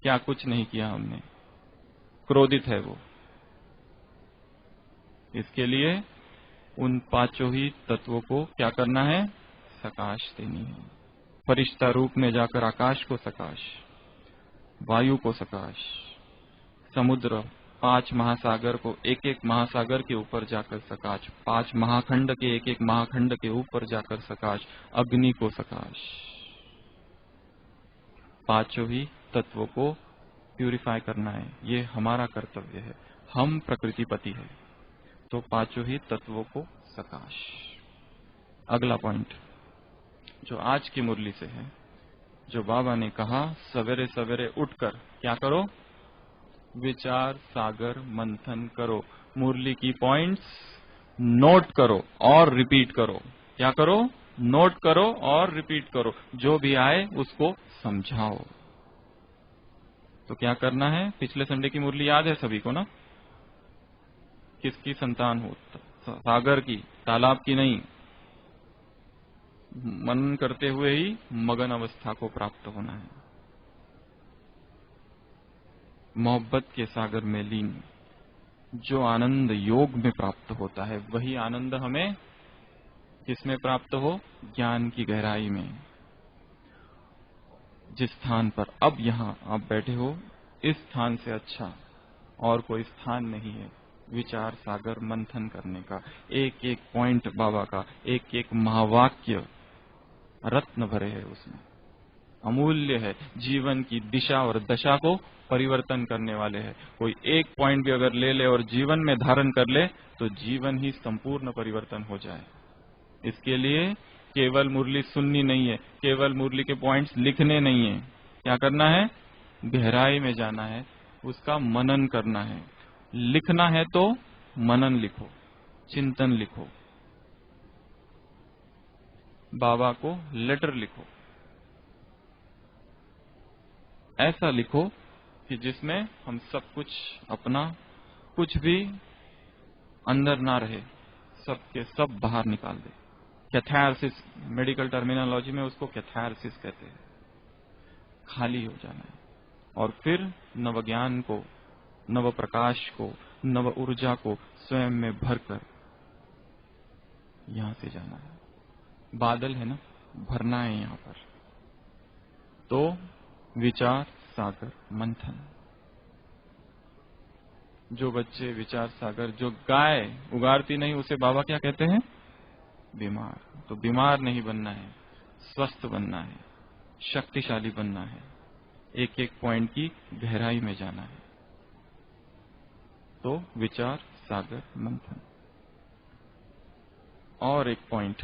क्या कुछ नहीं किया हमने। क्रोधित है वो, इसके लिए उन 5 ही तत्वों को क्या करना है, सकाश देनी है। फरिश्ता रूप में जाकर आकाश को सकाश, वायु को सकाश, समुद्र 5 महासागर को एक एक महासागर के ऊपर जाकर सकाश, 5 महाखंड के एक एक महाखंड के ऊपर जाकर सकाश, अग्नि को सकाश। 5 ही तत्वों को प्यूरिफाई करना है, ये हमारा कर्तव्य है। हम प्रकृतिपति है, तो 5 ही तत्वों को सकाश। अगला पॉइंट जो आज की मुरली से है, जो बाबा ने कहा, सवेरे सवेरे उठकर क्या करो, विचार सागर मंथन करो। मुरली की पॉइंट्स नोट करो और रिपीट करो। क्या करो, नोट करो और रिपीट करो। जो भी आए उसको समझाओ। तो क्या करना है, पिछले संडे की मुरली याद है सभी को ना, किसकी संतान हो, सागर की, तालाब की नहीं। मनन करते हुए ही मगन अवस्था को प्राप्त होना है, मोहब्बत के सागर में लीन। जो आनंद योग में प्राप्त होता है वही आनंद हमें किसमें प्राप्त हो, ज्ञान की गहराई में। जिस स्थान पर अब यहां आप बैठे हो, इस स्थान से अच्छा और कोई स्थान नहीं है विचार सागर मंथन करने का। एक एक पॉइंट बाबा का, एक एक महावाक्य रत्न भरे है उसमें, अमूल्य है, जीवन की दिशा और दशा को परिवर्तन करने वाले हैं। कोई एक पॉइंट भी अगर ले ले और जीवन में धारण कर ले तो जीवन ही संपूर्ण परिवर्तन हो जाए। इसके लिए केवल मुरली सुननी नहीं है, केवल मुरली के पॉइंट्स लिखने नहीं है। क्या करना है, गहराई में जाना है, उसका मनन करना है। लिखना है तो मनन लिखो, चिंतन लिखो, बाबा को लेटर लिखो। ऐसा लिखो कि जिसमें हम सब कुछ अपना, कुछ भी अंदर ना रहे, सब के सब बाहर निकाल दे। कैथारसिस, मेडिकल टर्मिनोलॉजी में उसको कैथारसिस कहते हैं। खाली हो जाना है और फिर नव ज्ञान को, नव प्रकाश को, नव ऊर्जा को स्वयं में भरकर यहां से जाना है। बादल है ना, भरना है यहां पर। तो विचार सागर मंथन। जो बच्चे विचार सागर, जो गाय उगारती नहीं, उसे बाबा क्या कहते हैं, बीमार। तो बीमार नहीं बनना है, स्वस्थ बनना है, शक्तिशाली बनना है, एक एक पॉइंट की गहराई में जाना है। तो विचार सागर मंथन। और एक पॉइंट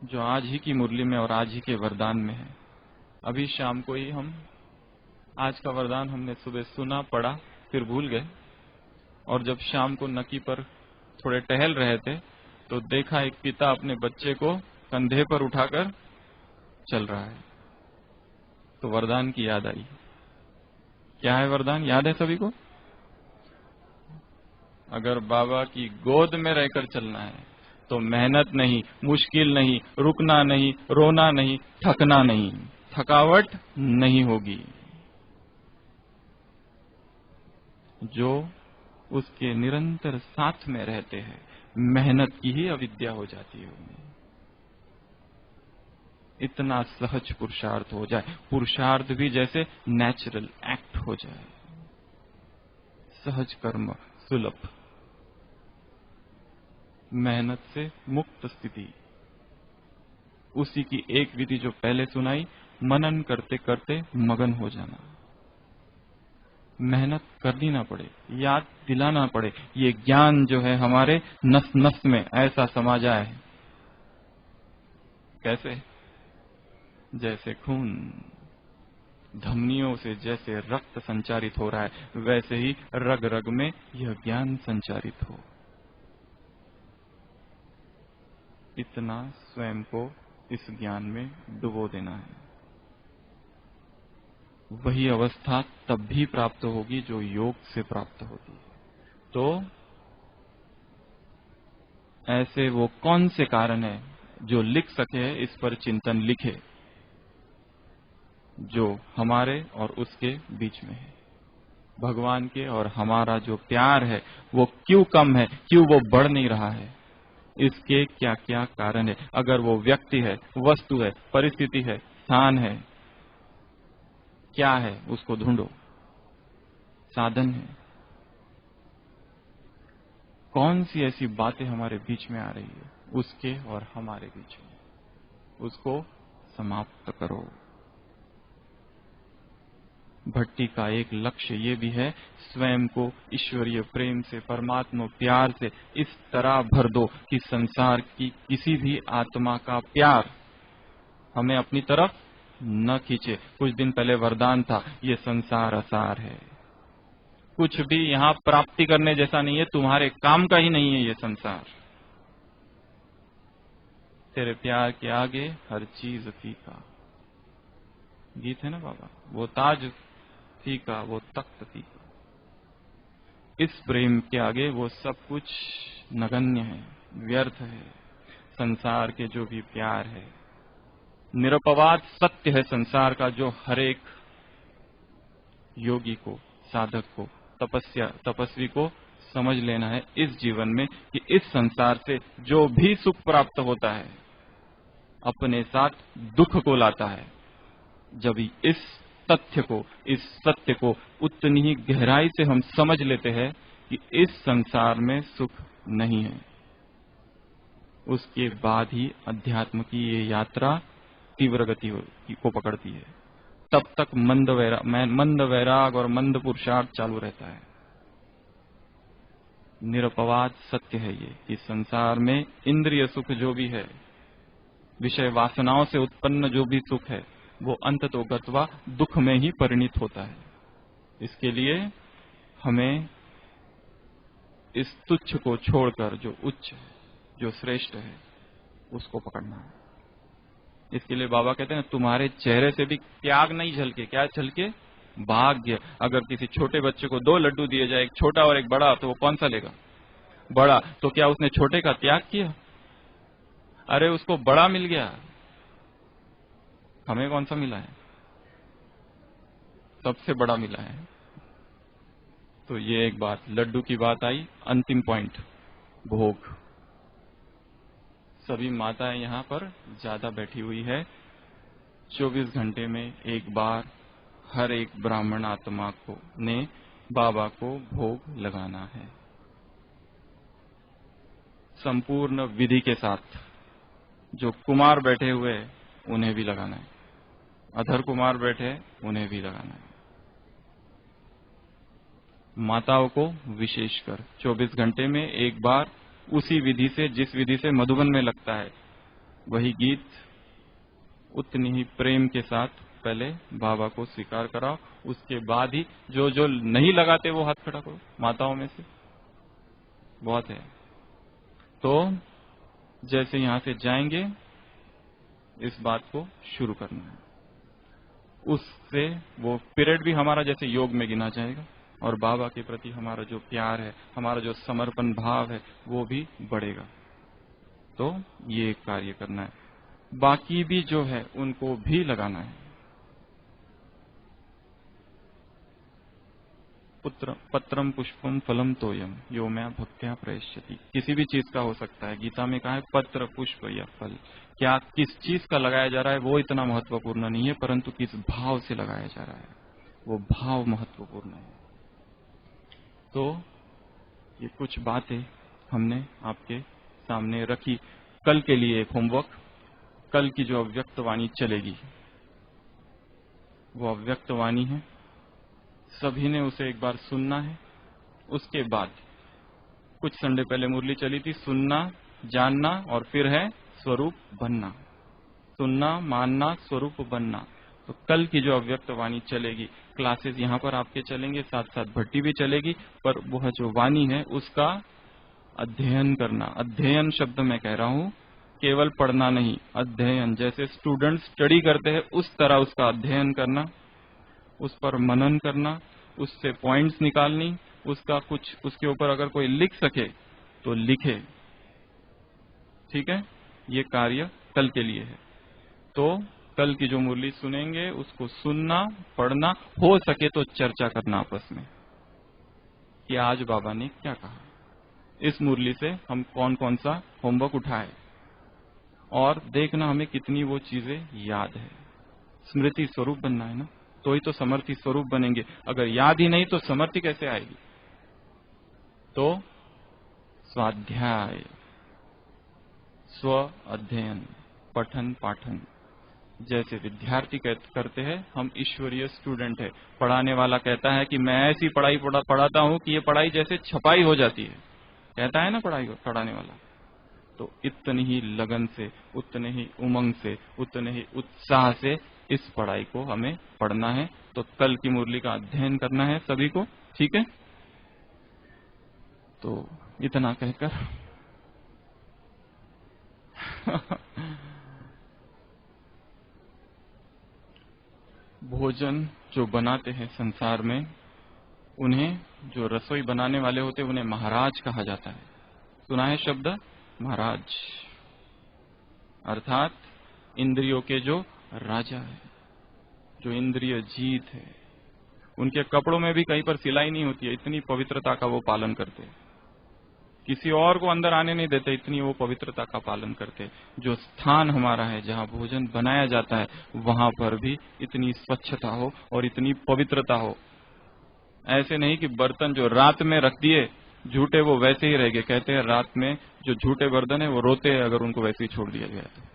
जो आज ही की मुरली में और आज ही के वरदान में है, अभी शाम को ही हम आज का वरदान हमने सुबह सुना, पढ़ा, फिर भूल गए, और जब शाम को नकी पर थोड़े टहल रहे थे तो देखा एक पिता अपने बच्चे को कंधे पर उठाकर चल रहा है, तो वरदान की याद आई। क्या है वरदान, याद है सभी को? अगर बाबा की गोद में रहकर चलना है तो मेहनत नहीं, मुश्किल नहीं, रुकना नहीं, रोना नहीं, थकना नहीं, थकावट नहीं होगी। जो उसके निरंतर साथ में रहते हैं, मेहनत की ही अविद्या हो जाती है उन्हें। इतना सहज पुरुषार्थ हो जाए, पुरुषार्थ भी जैसे नेचुरल एक्ट हो जाए, सहज कर्म सुलभ, मेहनत से मुक्त स्थिति। उसी की एक विधि जो पहले सुनाई, मनन करते करते मगन हो जाना, मेहनत करनी ना पड़े, याद दिलाना पड़े। ये ज्ञान जो है हमारे नस नस में ऐसा समा जाए। कैसे? जैसे खून धमनियों से जैसे रक्त संचारित हो रहा है, वैसे ही रग रग में यह ज्ञान संचारित हो। इतना स्वयं को इस ज्ञान में डुबो देना है। वही अवस्था तब भी प्राप्त होगी जो योग से प्राप्त होती है। तो ऐसे वो कौन से कारण है जो लिख सके, इस पर चिंतन लिखे, जो हमारे और उसके बीच में है। भगवान के और हमारा जो प्यार है वो क्यों कम है, क्यों वो बढ़ नहीं रहा है, इसके क्या क्या कारण है। अगर वो व्यक्ति है, वस्तु है, परिस्थिति है, स्थान है, क्या है, उसको ढूंढो। साधन है, कौन सी ऐसी बातें हमारे बीच में आ रही है, उसके और हमारे बीच में, उसको समाप्त करो। भट्टी का एक लक्ष्य ये भी है, स्वयं को ईश्वरीय प्रेम से, परमात्मा प्यार से इस तरह भर दो कि संसार की किसी भी आत्मा का प्यार हमें अपनी तरफ न खींचे। कुछ दिन पहले वरदान था, ये संसार असार है, कुछ भी यहाँ प्राप्ति करने जैसा नहीं है, तुम्हारे काम का ही नहीं है ये संसार। तेरे प्यार के आगे हर चीज फीका, गीत है ना बाबा, वो ताज फीका, वो तख्त फीका। इस प्रेम के आगे वो सब कुछ नगण्य है, व्यर्थ है। संसार के जो भी प्यार है, निरपवाद सत्य है संसार का, जो हर एक योगी को, साधक को, तपस्वी को समझ लेना है इस जीवन में कि इस संसार से जो भी सुख प्राप्त होता है अपने साथ दुख को लाता है। जब इस तथ्य को, इस सत्य को उतनी ही गहराई से हम समझ लेते हैं कि इस संसार में सुख नहीं है, उसके बाद ही अध्यात्म की ये यात्रा तीव्र गति को पकड़ती है। तब तक मंद वैराग और मंद पुरुषार्थ चालू रहता है। निरपवाद सत्य है ये कि संसार में इंद्रिय सुख जो भी है, विषय वासनाओं से उत्पन्न जो भी सुख है, वो अंततोगत्वा दुख में ही परिणित होता है। इसके लिए हमें इस तुच्छ को छोड़कर जो उच्च है, जो श्रेष्ठ है, उसको पकड़ना है। इसके लिए बाबा कहते हैं तुम्हारे चेहरे से भी त्याग नहीं झलके, क्या झलके? भाग्य। अगर किसी छोटे बच्चे को 2 लड्डू दिए जाए, एक छोटा और एक बड़ा, तो वो कौन सा लेगा? बड़ा। तो क्या उसने छोटे का त्याग किया? अरे उसको बड़ा मिल गया, हमें कौन सा मिला है? सबसे बड़ा मिला है। तो ये एक बात, लड्डू की बात आई। अंतिम पॉइंट, भोग। सभी माताएं यहाँ पर ज्यादा बैठी हुई है। 24 घंटे में एक बार हर एक ब्राह्मण आत्मा को ने बाबा को भोग लगाना है, संपूर्ण विधि के साथ। जो कुमार बैठे हुए उन्हें भी लगाना है। अधर कुमार बैठे हैं, उन्हें भी लगाना है। माताओं को विशेषकर 24 घंटे में एक बार उसी विधि से, जिस विधि से मधुबन में लगता है, वही गीत उतनी ही प्रेम के साथ पहले बाबा को स्वीकार कराओ। उसके बाद ही जो जो नहीं लगाते वो हाथ खड़ा करो, माताओं में से बहुत है। तो जैसे यहां से जाएंगे इस बात को शुरू करना है, उससे वो पीरियड भी हमारा जैसे योग में गिना जाएगा और बाबा के प्रति हमारा जो प्यार है, हमारा जो समर्पण भाव है, वो भी बढ़ेगा। तो ये कार्य करना है। बाकी भी जो है उनको भी लगाना है। पत्रम पुष्पम फलम तोयम यो मैं भक्त्या प्रयश्यति। किसी भी चीज का हो सकता है। गीता में कहा है पत्र, पुष्प या फल। क्या किस चीज का लगाया जा रहा है वो इतना महत्वपूर्ण नहीं है, परंतु किस भाव से लगाया जा रहा है वो भाव महत्वपूर्ण है। तो ये कुछ बातें हमने आपके सामने रखी। कल के लिए एक होमवर्क, कल की जो अव्यक्त वाणी चलेगी वो अव्यक्त वाणी है, सभी ने उसे एक बार सुनना है। उसके बाद कुछ संडे पहले मुरली चली थी, सुनना, जानना और फिर है स्वरूप बनना। सुनना, मानना, स्वरूप बनना। तो कल की जो अव्यक्त वाणी चलेगी, क्लासेस यहाँ पर आपके चलेंगे, साथ साथ भट्टी भी चलेगी, पर वह जो वाणी है उसका अध्ययन करना। अध्ययन शब्द मैं कह रहा हूँ, केवल पढ़ना नहीं, अध्ययन। जैसे स्टूडेंट स्टडी करते हैं उस तरह उसका अध्ययन करना, उस पर मनन करना, उससे पॉइंट्स निकालनी, उसका कुछ उसके ऊपर अगर कोई लिख सके तो लिखे। ठीक है, ये कार्य कल के लिए है। तो कल की जो मुरली सुनेंगे उसको सुनना, पढ़ना, हो सके तो चर्चा करना आपस में कि आज बाबा ने क्या कहा। इस मुरली से हम कौन कौन सा होमवर्क उठाए और देखना हमें कितनी वो चीजें याद है। स्मृति स्वरूप बनना है ना, तो ही तो समर्थी स्वरूप बनेंगे। अगर याद ही नहीं तो समर्थी कैसे आएगी। तो स्वाध्याय, स्व अध्ययन, पठन पाठन, जैसे विद्यार्थी करते हैं, हम ईश्वरीय स्टूडेंट है। पढ़ाने वाला कहता है कि मैं ऐसी पढ़ाई पढ़ाता हूं कि ये पढ़ाई जैसे छपाई हो जाती है, कहता है ना पढ़ाने वाला। तो इतनी ही लगन से, उतने ही उमंग से, उतने ही उत्साह से इस पढ़ाई को हमें पढ़ना है। तो कल की मुरली का अध्ययन करना है सभी को। ठीक है, तो इतना कहकर भोजन जो बनाते हैं संसार में, उन्हें जो रसोई बनाने वाले होते हैं उन्हें महाराज कहा जाता है। सुना है शब्द महाराज, अर्थात इंद्रियों के जो राजा है, जो इंद्रिय जीत है। उनके कपड़ों में भी कहीं पर सिलाई नहीं होती है, इतनी पवित्रता का वो पालन करते हैं। किसी और को अंदर आने नहीं देते, इतनी वो पवित्रता का पालन करते। जो स्थान हमारा है जहाँ भोजन बनाया जाता है, वहां पर भी इतनी स्वच्छता हो और इतनी पवित्रता हो। ऐसे नहीं कि बर्तन जो रात में रख दिए झूठे, वो वैसे ही रह गए। कहते हैं रात में जो झूठे बर्तन है वो रोते हैं अगर उनको वैसे ही छोड़ दिया गया तो।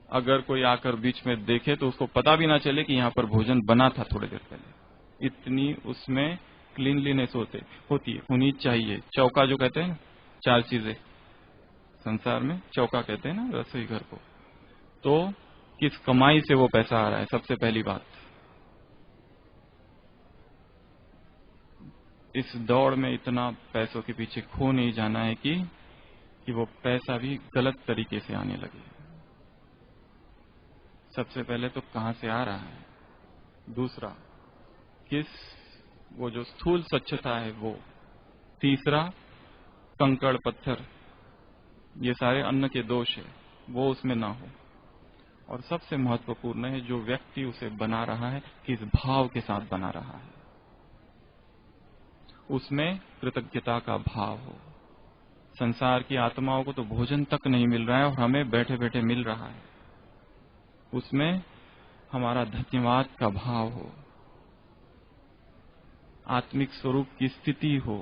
अगर कोई आकर बीच में देखे तो उसको पता भी ना चले कि यहाँ पर भोजन बना था थोड़ी देर पहले। इतनी उसमें क्लीनलीनेस होनी चाहिए। चौका जो कहते हैं, 4 चीजें संसार में चौका कहते हैं ना रसोई घर को। तो किस कमाई से वो पैसा आ रहा है, सबसे पहली बात। इस दौड़ में इतना पैसों के पीछे खो नहीं जाना है कि वो पैसा भी गलत तरीके से आने लगे। सबसे पहले तो कहां से आ रहा है, दूसरा किस वो जो स्थूल स्वच्छता है वो, तीसरा कंकड़ पत्थर, ये सारे अन्न के दोष है, वो उसमें ना हो। और सबसे महत्वपूर्ण है जो व्यक्ति उसे बना रहा है किस भाव के साथ बना रहा है, उसमें कृतज्ञता का भाव हो। संसार की आत्माओं को तो भोजन तक नहीं मिल रहा है और हमें बैठे बैठे मिल रहा है, उसमें हमारा धन्यवाद का भाव हो, आत्मिक स्वरूप की स्थिति हो,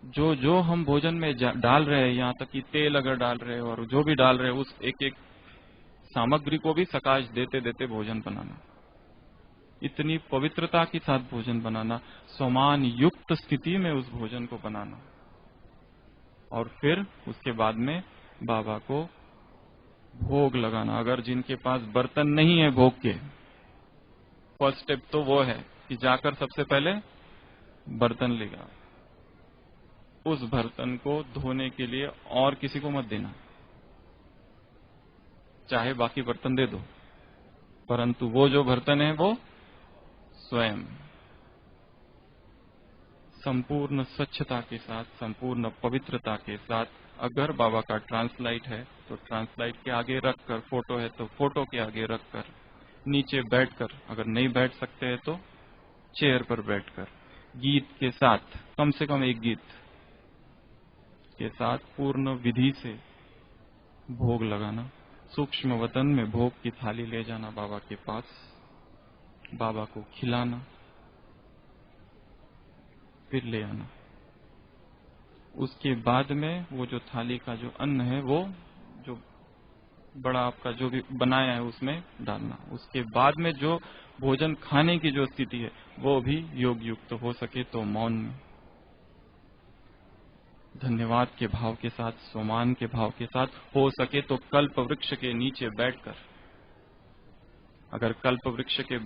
जो जो हम भोजन में डाल रहे हैं, यहाँ तक कि तेल अगर डाल रहे हैं और जो भी डाल रहे हैं, उस एक एक सामग्री को भी सकाश देते देते भोजन बनाना, इतनी पवित्रता के साथ भोजन बनाना, समान युक्त स्थिति में उस भोजन को बनाना, और फिर उसके बाद में बाबा को भोग लगाना। अगर जिनके पास बर्तन नहीं है भोग के, फर्स्ट स्टेप तो वो है कि जाकर सबसे पहले बर्तन लेगा, उस बर्तन को धोने के लिए और किसी को मत देना, चाहे बाकी बर्तन दे दो, परंतु वो जो बर्तन है वो स्वयं संपूर्ण स्वच्छता के साथ, संपूर्ण पवित्रता के साथ, अगर बाबा का ट्रांसलाइट है तो ट्रांसलाइट के आगे रखकर, फोटो है तो फोटो के आगे रखकर, नीचे बैठकर, अगर नहीं बैठ सकते हैं तो चेयर पर बैठकर, गीत के साथ, कम से कम एक गीत के साथ पूर्ण विधि से भोग लगाना। सूक्ष्म वतन में भोग की थाली ले जाना बाबा के पास, बाबा को खिलाना, फिर ले आना। उसके बाद में वो जो थाली का जो अन्न है, वो जो बड़ा आपका जो भी बनाया है उसमें डालना। उसके बाद में जो भोजन खाने की जो स्थिति है वो भी योग युक्त हो सके तो मौन में, धन्यवाद के भाव के साथ, सम्मान के भाव के साथ, हो सके तो कल्प वृक्ष के नीचे बैठकर, अगर कल्प वृक्ष के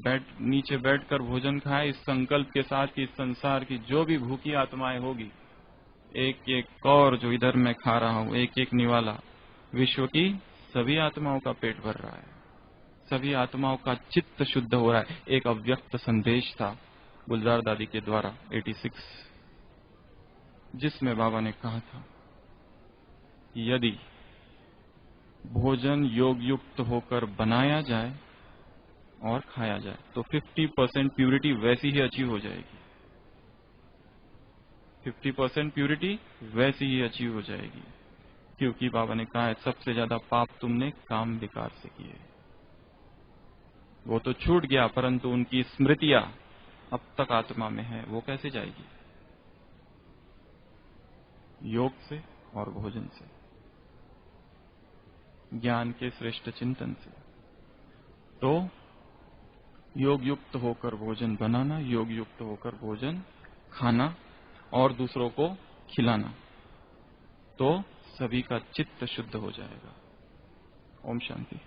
नीचे बैठकर भोजन खाए, इस संकल्प के साथ कि इस संसार की जो भी भूखी आत्माएं होगी, एक एक कौर जो इधर मैं खा रहा हूं, एक एक निवाला, विश्व की सभी आत्माओं का पेट भर रहा है, सभी आत्माओं का चित्त शुद्ध हो रहा है। एक अव्यक्त संदेश था गुलजार दादी के द्वारा 86, जिसमें बाबा ने कहा था कि यदि भोजन योग युक्त होकर बनाया जाए और खाया जाए तो 50% प्यूरिटी वैसी ही अचीव हो जाएगी, 50% प्यूरिटी वैसी ही अचीव हो जाएगी, क्योंकि बाबा ने कहा है सबसे ज्यादा पाप तुमने काम विकार से किए। वो तो छूट गया, परंतु उनकी स्मृतियां अब तक आत्मा में है, वो कैसे जाएगी? योग से और भोजन से, ज्ञान के श्रेष्ठ चिंतन से। तो योग युक्त होकर भोजन बनाना, योग युक्त होकर भोजन खाना और दूसरों को खिलाना, तो सभी का चित्त शुद्ध हो जाएगा। ओम शांति।